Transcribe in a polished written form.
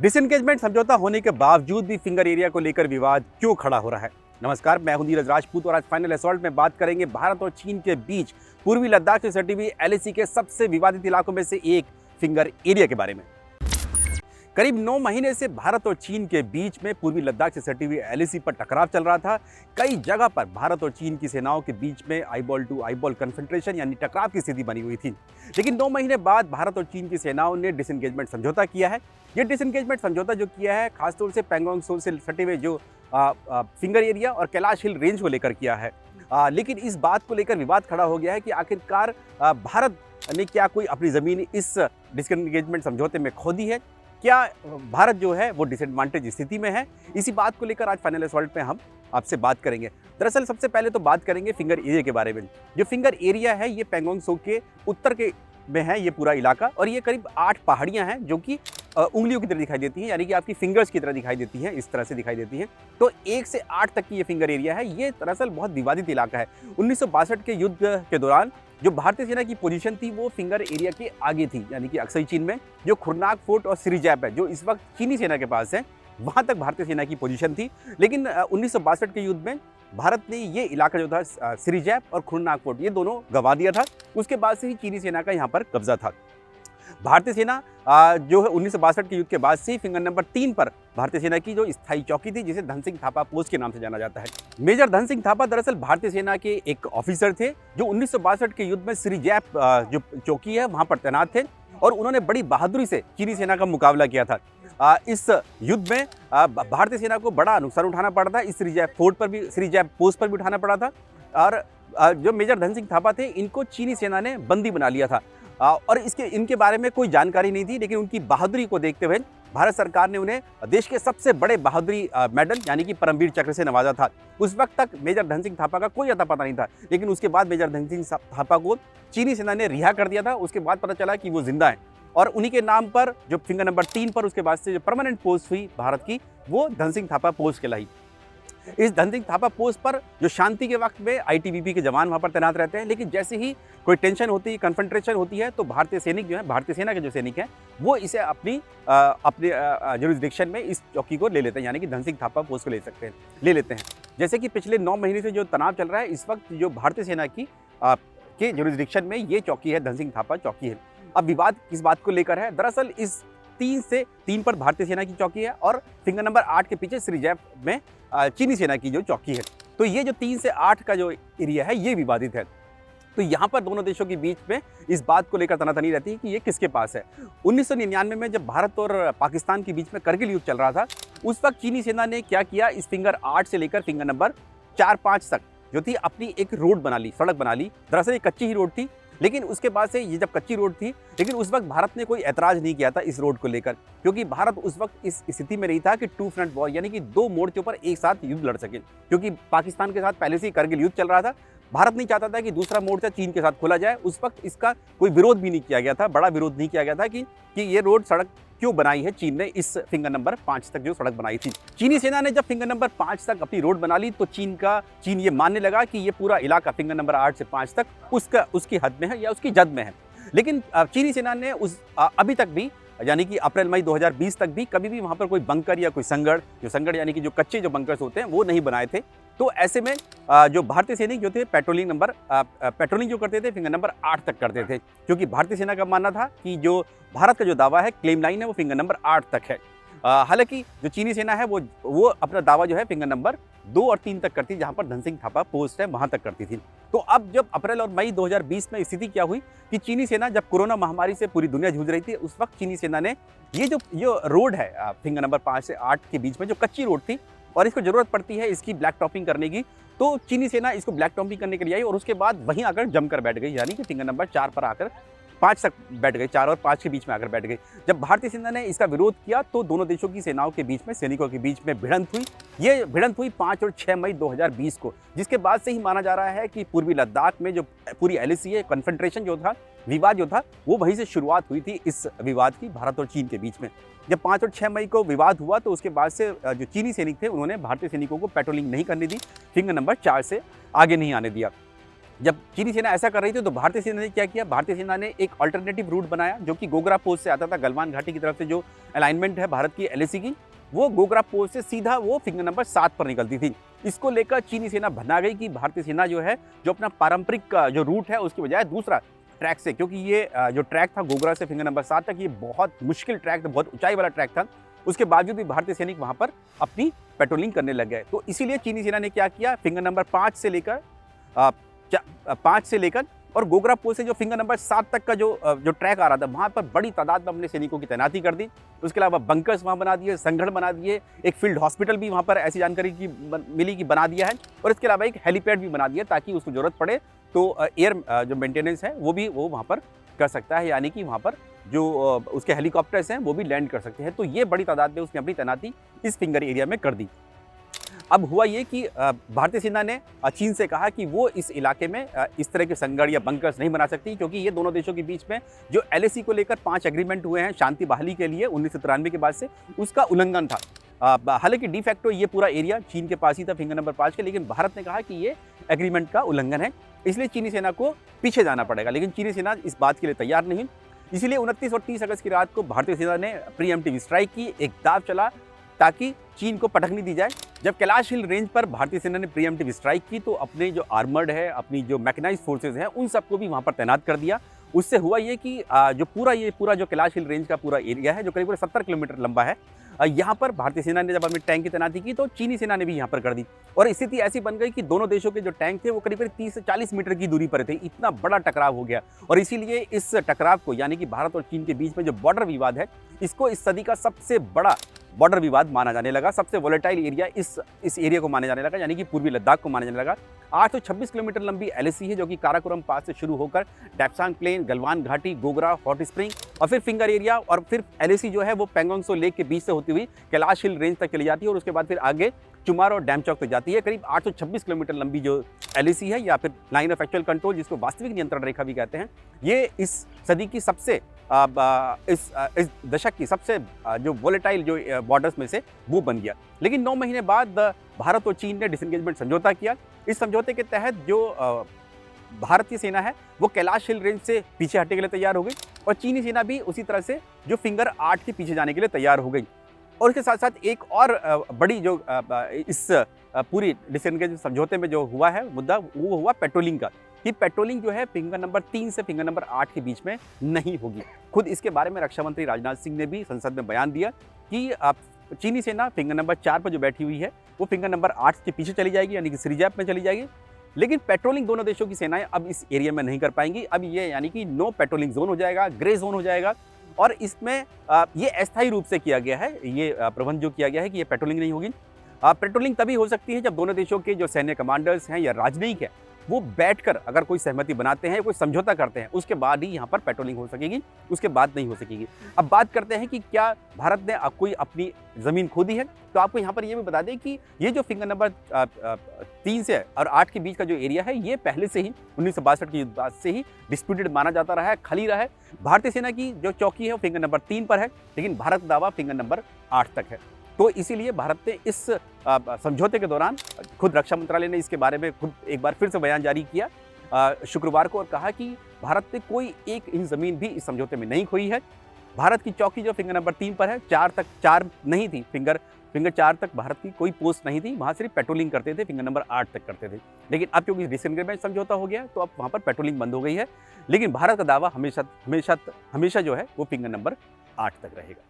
Disengagement समझौता होने के बावजूद भी फिंगर एरिया को लेकर विवाद क्यों खड़ा हो रहा है। नमस्कार, मैं हूं नीरज राजपूत और आज फाइनल असॉल्ट में बात करेंगे भारत और चीन के बीच पूर्वी लद्दाख से सटी हुई एलएसी के सबसे विवादित इलाकों में से एक फिंगर एरिया के बारे में। करीब 9 महीने से भारत और चीन के बीच में पूर्वी लद्दाख से सटी हुई एलएसी पर टकराव चल रहा था। कई जगह पर भारत और चीन की सेनाओं के बीच में आईबॉल टू आईबॉल कन्फ्रंटेशन यानी टकराव की स्थिति बनी हुई थी। लेकिन 9 महीने बाद भारत और चीन की सेनाओं ने डिसएंगेजमेंट समझौता किया है। ये डिसएंगेजमेंट समझौता जो किया है खासतौर से पैंगोंग त्सो से सटे हुए जो फिंगर एरिया और कैलाश हिल रेंज को लेकर किया है। लेकिन इस बात को लेकर विवाद खड़ा हो गया है कि आखिरकार भारत ने क्या कोई अपनी ज़मीन इस डिसएंगेजमेंट समझौते में खो दी है, क्या भारत जो है वो डिसएडवांटेज स्थिति में है। इसी बात को लेकर आज फाइनल असॉल्ट में हम आपसे बात करेंगे। दरअसल सबसे पहले तो बात करेंगे फिंगर एरिया के बारे में। जो फिंगर एरिया है ये पैंगोंग त्सो के उत्तर के में है ये पूरा इलाका, और ये करीब 8 पहाड़ियां हैं जो कि उंगलियों की तरह दिखाई देती हैं, यानी कि आपकी फिंगर्स की तरह दिखाई देती हैं, इस तरह से दिखाई देती हैं। तो 1 से 8 तक की ये फिंगर एरिया है। ये दरअसल बहुत विवादित इलाका है। 1962 के युद्ध के दौरान जो भारतीय सेना की पोजीशन थी वो फिंगर एरिया के आगे थी, यानी कि अक्सई चीन में जो खुरनाक फोर्ट और सिरिजैप है जो इस वक्त चीनी सेना के पास है, वहां तक भारतीय सेना की पोजीशन थी। लेकिन 1962 के युद्ध में भारत ने ये इलाका जो था सिरिजैप और खुरनाक फोर्ट ये दोनों गंवा दिया था। उसके बाद से ही चीनी सेना का यहाँ पर कब्जा था। भारतीय सेना जो है 1962 के युद्ध के बाद से फिंगर नंबर 3 पर भारतीय सेना की जो स्थायी चौकी थी जिसे धन सिंह थापा पोस्ट के नाम से जाना जाता है। मेजर धन सिंह थापा दरअसल भारतीय सेना के एक ऑफिसर थे जो 1962 के युद्ध में सिरिजैप जो चौकी है वहां पर तैनात थे, और उन्होंने बड़ी बहादुरी से चीनी सेना का मुकाबला किया था। इस युद्ध में भारतीय सेना को बड़ा नुकसान उठाना पड़ा था। इस सिरिजैप फोर्ट पर भी, सिरिजैप पोस्ट पर भी उठाना पड़ा था, और जो मेजर धन सिंह थापा थे इनको चीनी सेना ने बंदी बना लिया था। और इनके बारे में कोई जानकारी नहीं थी, लेकिन उनकी बहादुरी को देखते हुए भारत सरकार ने उन्हें देश के सबसे बड़े बहादुरी मेडल यानी कि परमवीर चक्र से नवाजा था। उस वक्त तक मेजर धन सिंह थापा का कोई अता पता नहीं था, लेकिन उसके बाद मेजर धन सिंह थापा को चीनी सेना ने रिहा कर दिया था। उसके बाद पता चला कि वो जिंदा है, और उन्हीं के नाम पर जो फिंगर नंबर 3 पर उसके बाद से जो परमानेंट पोस्ट हुई भारत की वो धन सिंह थापा पोस्ट कहलाई। इस धन सिंह थापा पोस्ट पर जो शांति के वक्त में आईटीबीपी के जवान वहां पर तैनात रहते हैं, लेकिन जैसे ही कोई टेंशन होती है, कन्फ्रंटेशन होती है, तो भारतीय सैनिक जो है, भारतीय सेना के जो सैनिक हैं वो इसे अपने जुरिसडिक्शन में इस चौकी को ले लेते हैं, यानी कि धन सिंह थापा पोस्ट को ले लेते हैं। जैसे कि पिछले 9 महीने से जो तनाव चल रहा है, इस वक्त जो भारतीय सेना की के जुरिसडिक्शन में ये चौकी है, धन सिंह थापा चौकी है। अब विवाद किस बात को लेकर है, दरअसल इस 3 से 3 पर भारतीय सेना की चौकी है और फिंगर नंबर 8 के पीछे सिरिजैप में चीनी सेना की जो चौकी है। तो ये जो 3 से 8 का जो एरिया है ये विवादित है। तो यहाँ पर दोनों देशों के बीच में इस बात को लेकर तनातनी रहती है कि ये किसके पास है। 1999 में जब भारत और पाकिस्तान के बीच में करगिल युद्ध चल रहा था, उस वक्त चीनी सेना ने क्या किया, इस फिंगर 8 से लेकर फिंगर नंबर 4-5 तक जो थी अपनी एक रोड बना ली, सड़क बना ली। दरअसल ये कच्ची ही रोड थी, लेकिन उसके बाद से ये जब कच्ची रोड थी, लेकिन उस वक्त भारत ने कोई ऐतराज़ नहीं किया था इस रोड को लेकर, क्योंकि भारत उस वक्त इस स्थिति में नहीं था कि 2 फ्रंट वॉर यानी कि 2 मोर्चों पर एक साथ युद्ध लड़ सके, क्योंकि पाकिस्तान के साथ पहले से ही करगिल युद्ध चल रहा था। भारत नहीं चाहता था कि दूसरा मोर्चा चीन के साथ खोला जाए। उस वक्त इसका कोई विरोध भी नहीं किया गया था, बड़ा विरोध नहीं किया गया था कि ये रोड सड़क क्यों बनाई है चीन ने, इस फिंगर नंबर 5 तक जो सड़क बनाई थी। चीनी सेना ने जब फिंगर नंबर 5 तक अपनी रोड बना ली तो चीन ये मानने लगा कि ये पूरा इलाका फिंगर नंबर 8 से 5 तक उसकी हद में है या उसकी जद में है। लेकिन चीनी सेना ने अभी तक भी, यानी कि अप्रैल-मई 2020 तक भी कभी भी वहाँ पर कोई बंकर या कोई संगड़ यानी कि जो कच्चे जो बंकर्स होते हैं वो नहीं बनाए थे। तो ऐसे में जो भारतीय सैनिक जो थे पेट्रोलिंग जो करते थे फिंगर नंबर 8 तक करते थे, क्योंकि भारतीय सेना का मानना था कि जो भारत का जो दावा है, क्लेम लाइन है, वो फिंगर नंबर 8 तक है। हालांकि जो चीनी सेना है वो अपना दावा जो है फिंगर नंबर 2 और 3 तक करती थी, जहां पर धन सिंह थापा पोस्ट है वहां तक करती थी। तो अब जब अप्रैल और मई 2020 में स्थिति क्या हुई कि चीनी सेना जब कोरोना महामारी से पूरी दुनिया जूझ रही थी, उस वक्त चीनी सेना ने ये जो रोड है फिंगर नंबर 5 से 8 के बीच में जो कच्ची रोड थी और इसको जरूरत पड़ती है इसकी ब्लैक टॉपिंग करने की, तो चीनी सेना इसको ब्लैक टॉपिंग करने के लिए आई और उसके बाद वहीं आकर जमकर बैठ गई, यानी कि फिंगर नंबर 4 पर आकर 5 तक बैठ गए, 4 और 5 के बीच में आकर बैठ गए। जब भारतीय सेना ने इसका विरोध किया तो दोनों देशों की सेनाओं के बीच में, सैनिकों के बीच में भिड़ंत हुई। ये भिड़ंत हुई 5 और 6 मई 2020 को, जिसके बाद से ही माना जा रहा है कि पूर्वी लद्दाख में जो पूरी एलएसी है, कन्फ्रंटेशन जो था, विवाद जो था, वो वहीं से शुरुआत हुई थी इस विवाद की भारत और चीन के बीच में। जब 5 और 6 मई को विवाद हुआ तो उसके बाद से जो चीनी सैनिक थे उन्होंने भारतीय सैनिकों को पेट्रोलिंग नहीं करने दी, फिंगर नंबर 4 से आगे नहीं आने दिया। जब चीनी सेना ऐसा कर रही थी तो भारतीय सेना ने क्या किया, भारतीय सेना ने एक अल्टरनेटिव रूट बनाया जो कि गोगरा पोस्ट से आता था। गलवान घाटी की तरफ से जो अलाइनमेंट है भारत की एलएसी की, वो गोगरा पोस्ट से सीधा वो फिंगर नंबर 7 पर निकलती थी। इसको लेकर चीनी सेना भना गई कि भारतीय सेना जो है, जो अपना पारंपरिक जो रूट है उसकी बजाय दूसरा ट्रैक से, क्योंकि ये जो ट्रैक था गोगरा से फिंगर नंबर 7 तक, ये बहुत मुश्किल ट्रैक था, बहुत ऊंचाई वाला ट्रैक था। उसके बावजूद भी भारतीय सैनिक वहां पर अपनी पेट्रोलिंग करने लग गए। तो इसीलिए चीनी सेना ने क्या किया, फिंगर नंबर 5 से लेकर और गोगरा पोस्ट से जो फिंगर नंबर 7 तक का जो ट्रैक आ रहा था, वहां पर बड़ी तादाद में अपने सैनिकों की तैनाती कर दी। उसके अलावा बंकर्स वहां बना दिए, संगठन बना दिए, एक फील्ड हॉस्पिटल भी वहां पर ऐसी जानकारी की मिली कि बना दिया है, और इसके अलावा एक हेलीपैड भी बना दिया ताकि उसको जरूरत पड़े तो एयर जो मेंटेनेंस है वो वहां पर कर सकता है, यानी कि वहां पर जो उसके हेलीकॉप्टर्स हैं वो भी लैंड कर सकते हैं। तो ये बड़ी तादाद में उसने अपनी तैनाती इस फिंगर एरिया में कर दी। अब हुआ ये कि भारतीय सेना ने चीन से कहा कि वो इस इलाके में इस तरह के संगड़ या बंकर्स नहीं बना सकती, क्योंकि ये दोनों देशों के बीच में जो एलएसी को लेकर 5 एग्रीमेंट हुए हैं शांति बहाली के लिए 1993 के बाद से, उसका उल्लंघन था। हालांकि डी फैक्टो ये पूरा एरिया चीन के पास ही था फिंगर नंबर 5 के, लेकिन भारत ने कहा कि ये एग्रीमेंट का उल्लंघन है, इसलिए चीनी सेना को पीछे जाना पड़ेगा। लेकिन चीनी सेना इस बात के लिए तैयार नहीं। इसीलिए 29 और 30 अगस्त की रात को भारतीय सेना ने प्रीएम्प्टिव स्ट्राइक की, एक दाव चला ताकि चीन को पटकनी दी जाए। जब कैलाश हिल रेंज पर भारतीय सेना ने प्रीएम्प्टिव स्ट्राइक की तो अपने जो आर्मर्ड है, अपनी जो मैकेनाइज्ड फोर्सेज हैं, उन सबको भी वहां पर तैनात कर दिया। उससे हुआ ये कि जो पूरा जो कैलाश हिल रेंज का पूरा एरिया है, जो करीब 70 किलोमीटर लंबा है, यहाँ पर भारतीय सेना ने जब अपने टैंक की तैनाती की तो चीनी सेना ने भी यहाँ पर कर दी, और स्थिति ऐसी बन गई कि दोनों देशों के जो टैंक थे वो करीब 30 से 40 मीटर की दूरी पर थे। इतना बड़ा टकराव हो गया, और इसीलिए इस टकराव को, यानी कि भारत और चीन के बीच में जो बॉर्डर विवाद है, इसको इस सदी का सबसे बड़ा बॉर्डर विवाद माना जाने लगा। सबसे वोलेटाइल एरिया इस एरिया को माना जाने लगा, यानी कि पूर्वी लद्दाख को माना जाने लगा। 826 किलोमीटर लंबी एलएसी है जो कि काराकोरम पास से शुरू होकर डेप्सांग प्लेन, गलवान घाटी, गोगरा, हॉट स्प्रिंग और फिर फिंगर एरिया, और फिर एलएसी जो है वो पेंगोंग त्सो लेक के बीच से होती हुई कैलाश हिल रेंज तक चली जाती है, और उसके बाद फिर आगे चुमार और डैम चौक तक जाती है। करीब 826 किलोमीटर लंबी जो एलएसी है, या फिर लाइन ऑफ एक्चुअल कंट्रोल, जिसको वास्तविक नियंत्रण रेखा भी कहते हैं, ये इस सदी की सबसे इस दशक की सबसे जो वोलेटाइल जो बॉर्डर्स में से वो बन गया। लेकिन 9 महीने बाद भारत और चीन ने डिसएंगेजमेंट समझौता किया। इस समझौते के तहत जो भारतीय सेना है वो कैलाश हिल रेंज से पीछे हटने के लिए तैयार हो गई, और चीनी सेना भी उसी तरह से जो फिंगर 8 के पीछे जाने के लिए तैयार हो गई। और इसके साथ साथ एक और बड़ी जो इस पूरी डिसएंगेजमेंट समझौते में जो हुआ है मुद्दा, वो हुआ पेट्रोलिंग का, कि पेट्रोलिंग जो है फिंगर नंबर 3 से फिंगर नंबर 8 के बीच में नहीं होगी। खुद इसके बारे में रक्षा मंत्री राजनाथ सिंह ने भी संसद में बयान दिया कि चीनी सेना फिंगर नंबर 4 पर जो बैठी हुई है वो फिंगर नंबर 8 के पीछे चली जाएगी, यानी कि श्रीजैप में चली जाएगी। लेकिन पेट्रोलिंग दोनों देशों की सेनाएं अब इस एरिया में नहीं कर पाएंगी। अब ये यानी कि नो पेट्रोलिंग जोन हो जाएगा, ग्रे जोन हो जाएगा, और इसमें ये अस्थायी रूप से किया गया है, ये प्रबंध जो किया गया है कि ये पेट्रोलिंग नहीं होगी। पेट्रोलिंग तभी हो सकती है जब दोनों देशों के जो सैन्य कमांडर्स हैं या राजनयिक है वो बैठकर अगर कोई सहमति बनाते हैं, कोई समझौता करते हैं, उसके बाद ही यहाँ पर पेट्रोलिंग हो सकेगी, उसके बाद नहीं हो सकेगी। अब बात करते हैं कि क्या भारत ने कोई अपनी ज़मीन खोदी है, तो आपको यहाँ पर ये भी बता दें कि ये जो फिंगर नंबर 3 से और 8 के बीच का जो एरिया है, ये पहले से ही 1962 के युद्ध बाद से ही डिस्प्यूटेड माना जाता रहा है, खाली रहा है। भारतीय सेना की जो चौकी है वो फिंगर नंबर 3 पर है, लेकिन भारत का दावा फिंगर नंबर 8 तक है। तो इसीलिए भारत ने इस समझौते के दौरान, खुद रक्षा मंत्रालय ने इसके बारे में खुद एक बार फिर से बयान जारी किया शुक्रवार को, और कहा कि भारत ने कोई एक इंच ज़मीन भी इस समझौते में नहीं खोई है। भारत की चौकी जो फिंगर नंबर 3 पर है, 4 नहीं थी, फिंगर 4 तक भारत की कोई पोस्ट नहीं थी, वहाँ सिर्फ पेट्रोलिंग करते थे, फिंगर नंबर 8 तक करते थे। लेकिन अब क्योंकि डिसएंगेजमेंट समझौता हो गया तो अब वहाँ पर पेट्रोलिंग बंद हो गई है, लेकिन भारत का दावा हमेशा जो है वो फिंगर नंबर 8 तक रहेगा।